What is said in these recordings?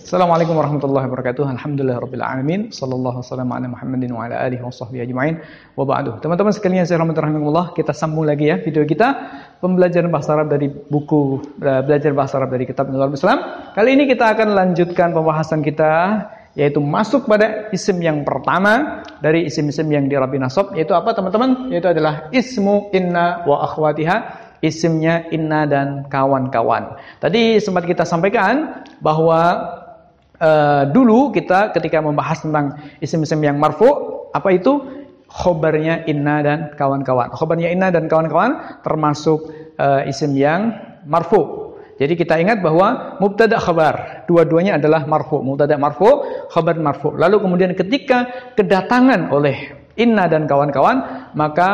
Assalamualaikum warahmatullahi wabarakatuh. Alhamdulillahirabbil alamin. Shallallahu wasallam ala Muhammadin wa ala alihi washabbihi ajmain. Wa ba'du. Teman-teman sekalian saya rahmatullah, kita sambung lagi ya video kita pembelajaran bahasa Arab dari buku belajar bahasa Arab dari kitab Nurul Islam. Kali ini kita akan lanjutkan pembahasan kita yaitu masuk pada isim yang pertama dari isim-isim yang dirabi nasab, yaitu apa teman-teman? Yaitu adalah ismu inna wa akhwatiha. Isimnya inna dan kawan-kawan. Tadi sempat kita sampaikan bahwa dulu kita ketika membahas tentang isim-isim yang marfu, apa itu? Khobarnya inna dan kawan-kawan. Khobarnya inna dan kawan-kawan termasuk isim yang marfu. Jadi kita ingat bahwa mubtada khabar, dua-duanya adalah marfu. Mubtada marfu, khabar marfu. Lalu kemudian ketika kedatangan oleh inna dan kawan-kawan, maka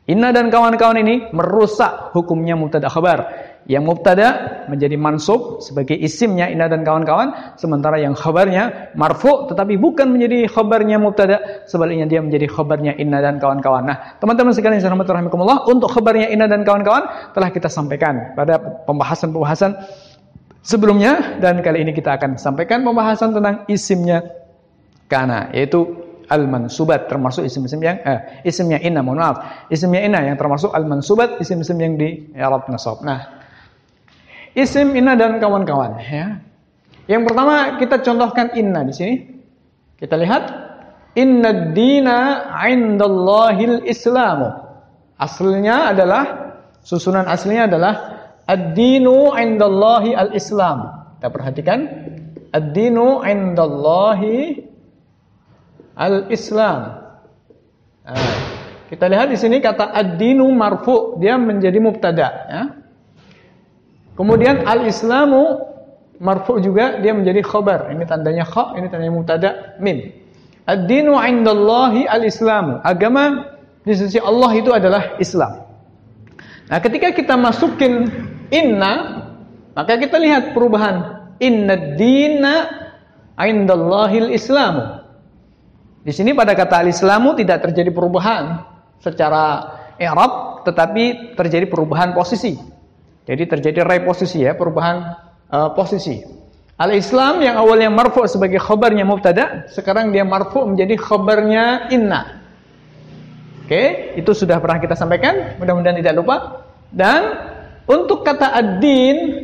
inna dan kawan-kawan ini merusak hukumnya mubtada khabar. Yang mubtada menjadi mansub sebagai isimnya inna dan kawan-kawan, sementara yang khabarnya marfu tetapi bukan menjadi khabarnya mubtada, sebaliknya dia menjadi khabarnya inna dan kawan-kawan. Nah, teman-teman sekalian rahimakumullah, untuk khabarnya inna dan kawan-kawan telah kita sampaikan pada pembahasan-pembahasan sebelumnya, dan kali ini kita akan sampaikan pembahasan tentang isimnya kana, yaitu al-mansubat, termasuk isim-isim yang isimnya inna, mohon maaf, isimnya inna yang termasuk al-mansubat, isim-isim yang di i'rab nasab. Nah, isim inna dan kawan-kawan ya. Yang pertama kita contohkan inna di sini. Kita lihat innad dina 'indallahil islamu. Aslinya adalah, susunan aslinya adalah ad-dinu 'indallahi al-islam. Kita perhatikan ad-dinu 'indallahi al-islam. Nah, kita lihat di sini kata ad-dinu marfu, dia menjadi mubtada ya. Kemudian al-islamu marfu juga, dia menjadi khabar. Ini tandanya kha, ini tandanya mubtada mim. Ad-dinu 'indallahi al-islamu. Agama di sisi Allah itu adalah Islam. Nah, ketika kita masukin inna, maka kita lihat perubahan. Innad dina 'indallahi al-islamu. Di sini pada kata al-islamu tidak terjadi perubahan secara i'rab, tetapi terjadi perubahan posisi. Jadi terjadi reposisi ya, perubahan posisi. Al-Islam yang awalnya marfu sebagai khabarnya mubtada, sekarang dia marfu menjadi khabarnya inna. Oke, itu sudah pernah kita sampaikan, mudah-mudahan tidak lupa. Dan untuk kata ad-din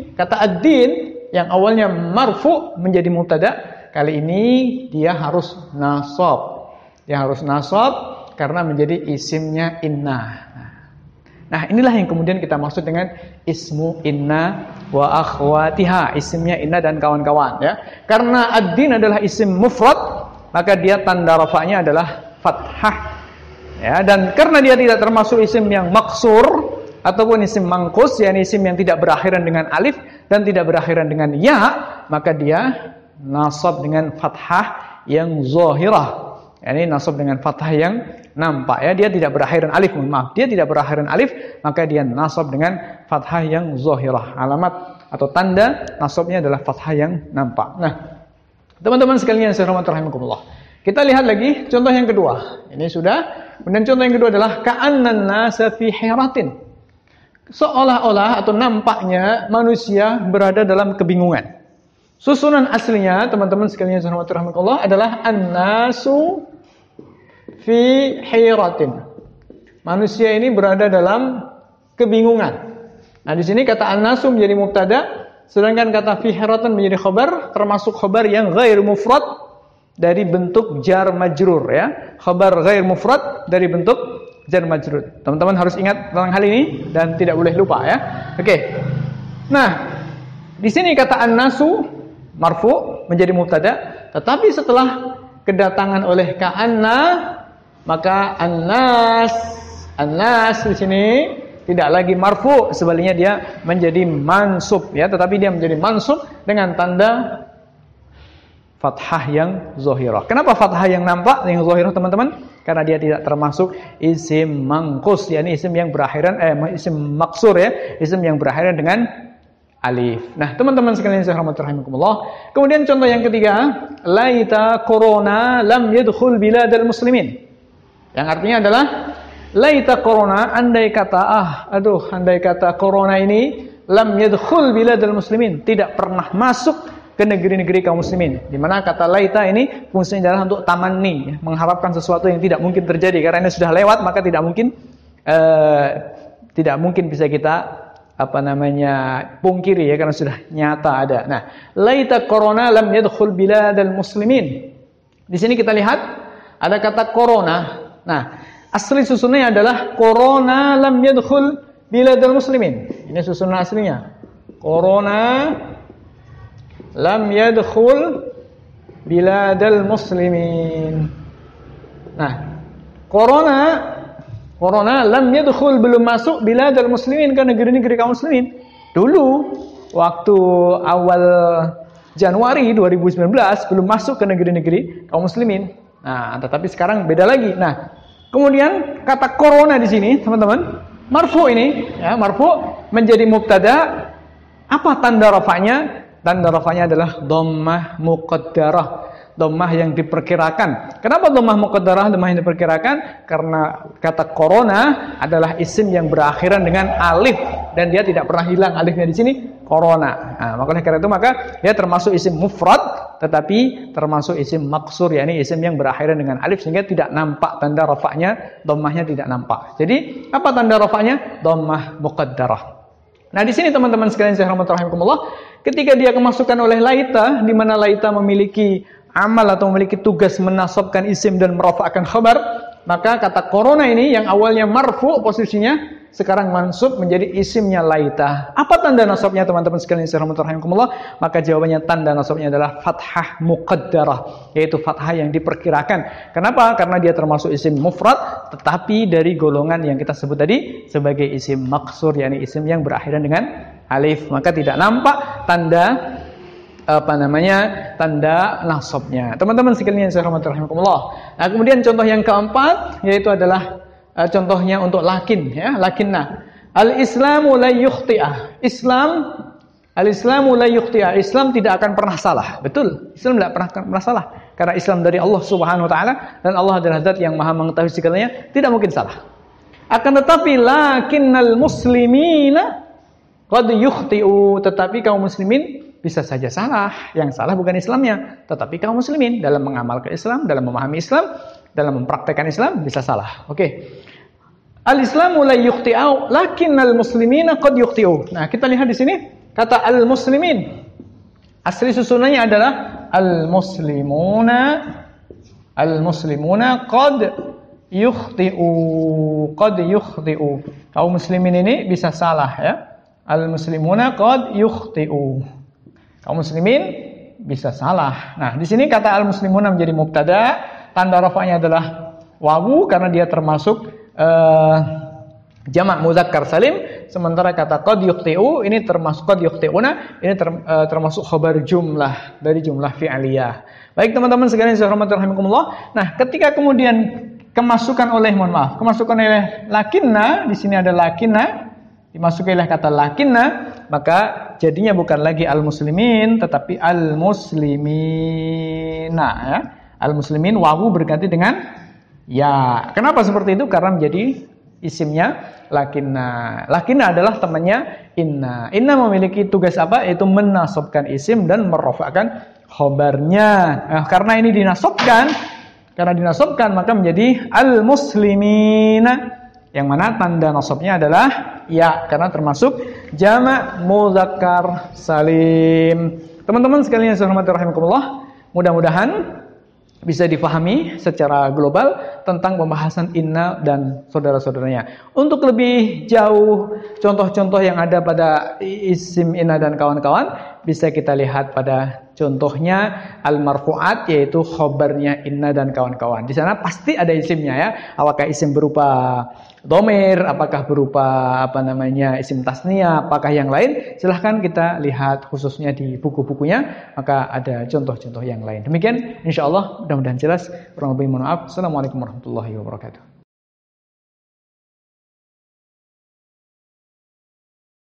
yang awalnya marfu menjadi mubtada, kali ini dia harus nasab. Dia harus nasab karena menjadi isimnya inna. Nah, inilah yang kemudian kita maksud dengan ismu inna wa akhwatiha, isimnya inna dan kawan-kawan ya. Karena ad-din adalah isim mufrad, maka dia tanda rafa'nya adalah fathah. Ya, dan karena dia tidak termasuk isim yang maksur ataupun isim mangkus, yakni isim yang tidak berakhiran dengan alif dan tidak berakhiran dengan ya, maka dia nasab dengan fathah yang zahirah. Yani nasab dengan fathah yang nampak ya, dia tidak berakhiran alif, mohon maaf, dia tidak berakhiran alif, maka dia nasab dengan fathah yang zahirah. Alamat atau tanda nasabnya adalah fathah yang nampak. Nah, teman-teman sekalian rahimakumullah, kita lihat lagi contoh yang kedua. Ini sudah. Kemudian contoh yang kedua adalah ka'annan nasa fi hiratin. Seolah-olah atau nampaknya manusia berada dalam kebingungan. Susunan aslinya teman-teman sekalian rahimakumullah adalah an-nasu fi hiratin. Manusia ini berada dalam kebingungan. Nah, di sini kata an-nasu menjadi mubtada, sedangkan kata fi hiratin menjadi khabar, termasuk khabar yang ghair mufrad dari bentuk jar majrur ya. Khabar ghair mufrad dari bentuk jar majrur. Teman-teman harus ingat tentang hal ini dan tidak boleh lupa ya. Oke. Nah, di sini kata an-nasu marfu menjadi mubtada, tetapi setelah kedatangan oleh ka'anna, maka an-nas di sini tidak lagi marfu, sebaliknya dia menjadi mansub ya, tetapi dia menjadi mansub dengan tanda fathah yang zahirah. Kenapa fathah yang nampak, yang zahirah teman-teman? Karena dia tidak termasuk isim mangkus, yakni isim yang berakhiran isim maksur ya, isim yang berakhiran dengan alif. Nah, teman-teman sekalian rahimakumullah. Kemudian contoh yang ketiga, laita corona lam yadkhul biladal muslimin. Yang artinya adalah laita corona, andai kata corona ini lam yadkhul biladal muslimin, tidak pernah masuk ke negeri-negeri kaum muslimin. Di mana kata laita ini fungsinya adalah untuk tamanni, mengharapkan sesuatu yang tidak mungkin terjadi karena ini sudah lewat, maka tidak mungkin bisa kita pungkiri ya, karena sudah nyata ada. Nah, laita corona lam yadkhul biladal muslimin. Di sini kita lihat ada kata corona. Nah, asli susunannya adalah corona lam yadkhul biladal muslimin. Ini susunan aslinya. Corona lam yadkhul biladal muslimin. Nah, corona lam yadkhul, belum masuk biladal muslimin, ke negeri-negeri kaum muslimin. Dulu waktu awal Januari 2019 belum masuk ke negeri-negeri kaum muslimin. Nah, tetapi sekarang beda lagi. Nah, kemudian kata corona di sini, teman-teman, marfu ini, ya, marfu menjadi mubtada. Apa tanda rafa'nya? Tanda rafa'nya adalah dhammah muqaddarah, dhammah yang diperkirakan. Kenapa dhammah muqaddarah, dhammah yang diperkirakan? Karena kata corona adalah isim yang berakhiran dengan alif dan dia tidak pernah hilang alifnya di sini, corona. Nah, makanya karena itu maka dia termasuk isim mufrad tetapi termasuk isim maksur, yakni isim yang berakhiran dengan alif sehingga tidak nampak tanda rafa'nya, dhammahnya tidak nampak. Jadi, apa tanda rafa'nya? Dhammah muqaddarah. Nah, di sini teman-teman sekalian saya rahimakumullah, ketika dia kemasukan oleh laita, di mana laita memiliki amal atau memiliki tugas menasabkan isim dan merafa'kan khabar, maka kata corona ini yang awalnya marfu posisinya sekarang mansub menjadi isimnya laita. Apa tanda nasabnya teman-teman sekalian saya rahimakumullah? Maka jawabannya tanda nasabnya adalah fathah muqaddarah, yaitu fathah yang diperkirakan. Kenapa? Karena dia termasuk isim mufrad tetapi dari golongan yang kita sebut tadi sebagai isim maksur, yakni isim yang berakhiran dengan alif. Maka tidak nampak tanda tanda nasabnya. Teman-teman sekalian saya rahimakumullah. Nah, kemudian contoh yang keempat yaitu adalah contohnya untuk lakin, ya, lakinna. Al-Islamu la yukhti'ah. Al-Islamu la yukhti'ah. Islam tidak akan pernah salah. Betul, Islam tidak pernah salah. Karena Islam dari Allah Subhanahu wa taala dan Allah adalah zat yang Maha mengetahui segalanya, tidak mungkin salah. Akan tetapi lakinnal muslimina qad yukhti'u, tetapi kaum muslimin bisa saja salah. Yang salah bukan Islamnya, tetapi kaum muslimin dalam mengamalkan Islam, dalam memahami Islam, dalam mempraktekkan Islam bisa salah. Oke. Al-Islamu la yukhti'u, lakinnal muslimina qad yukhti'u. Nah, kita lihat di sini kata al-muslimin. Asli susunannya adalah al-muslimuna qad yukhti'u. Qad yukhti'u. Kaum muslimin ini bisa salah, ya. Al-muslimuna qad yukhti'u. Kaum muslimin bisa salah. Nah, di sini kata al-muslimuna menjadi mubtada. Tanda rafa'nya adalah wawu karena dia termasuk jamak muzakkar salim, sementara kata qad yukhti'u ini termasuk qad yukhti'una ini termasuk khabar jumlah dari jumlah fi'liyah. Baik teman-teman sekalian rahimakumullah. Nah, ketika kemudian kemasukan oleh lakinna, di sini ada lakinna, dimasuki oleh kata lakinna, maka jadinya bukan lagi al-muslimin tetapi al-muslimina, ya. Al-muslimin wawu berganti dengan ya. Kenapa seperti itu? Karena menjadi isimnya lakinna. Lakinna adalah temannya inna. Inna memiliki tugas apa? Yaitu menasabkan isim dan merafa'kan khabarnya. Nah, karena ini dinasabkan maka menjadi al-muslimina, yang mana tanda nasabnya adalah ya, karena termasuk jamak muzakkar salim. Teman-teman sekalian rahimakumullah, mudah-mudahan bisa difahami secara global tentang pembahasan inna dan saudara-saudaranya. Untuk lebih jauh contoh-contoh yang ada pada isim inna dan kawan-kawan bisa kita lihat pada contohnya al-marfu'at, yaitu khobarnya inna dan kawan-kawan. Di sana pasti ada isimnya, ya. Apakah isim berupa dhamir, apakah berupa isim tasniyah, apakah yang lain? Silahkan kita lihat khususnya di buku-bukunya, maka ada contoh-contoh yang lain. Demikian insyaallah, mudah-mudahan jelas. Kurang lebih mohon maaf. Assalamualaikum warahmatullahi wabarakatuh.